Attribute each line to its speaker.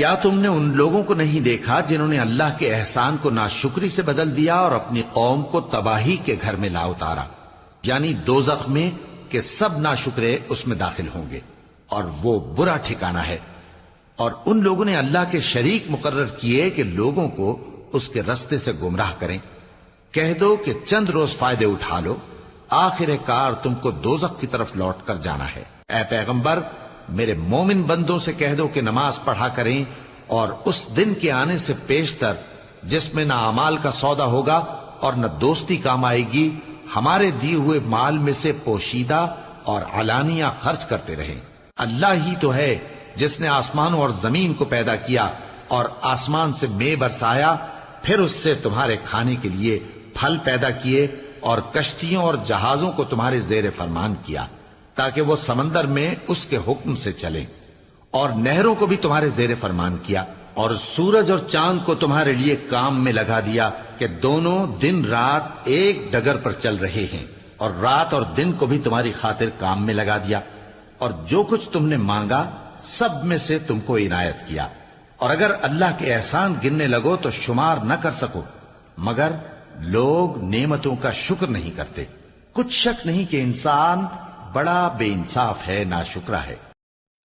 Speaker 1: کیا تم نے ان لوگوں کو نہیں دیکھا جنہوں نے اللہ کے احسان کو ناشکری سے بدل دیا اور اپنی قوم کو تباہی کے گھر میں لا اتارا، یعنی دوزخ میں، کہ سب ناشکرے اس میں داخل ہوں گے اور وہ برا ٹھکانہ ہے۔ اور ان لوگوں نے اللہ کے شریک مقرر کیے کہ لوگوں کو اس کے رستے سے گمراہ کریں۔ کہہ دو کہ چند روز فائدے اٹھا لو، آخر کار تم کو دوزخ کی طرف لوٹ کر جانا ہے۔ اے پیغمبر، میرے مومن بندوں سے کہہ دو کہ نماز پڑھا کریں، اور اس دن کے آنے سے پیشتر جس میں نہ اعمال کا سودا ہوگا اور نہ دوستی کام آئے گی، ہمارے دیے ہوئے مال میں سے پوشیدہ اور علانیہ خرچ کرتے رہیں۔ اللہ ہی تو ہے جس نے آسمانوں اور زمین کو پیدا کیا اور آسمان سے مے برسایا، پھر اس سے تمہارے کھانے کے لیے پھل پیدا کیے اور کشتیوں اور جہازوں کو تمہارے زیر فرمان کیا تاکہ وہ سمندر میں اس کے حکم سے چلیں، اور نہروں کو بھی تمہارے زیر فرمان کیا، اور سورج اور چاند کو تمہارے لیے کام میں لگا دیا کہ دونوں دن رات ایک ڈگر پر چل رہے ہیں، اور رات اور دن کو بھی تمہاری خاطر کام میں لگا دیا، اور جو کچھ تم نے مانگا سب میں سے تم کو عنایت کیا، اور اگر اللہ کے احسان گننے لگو تو شمار نہ کر سکو، مگر لوگ نعمتوں کا شکر نہیں کرتے۔ کچھ شک نہیں کہ انسان بڑا بے انصاف ہے، ناشکرا ہے۔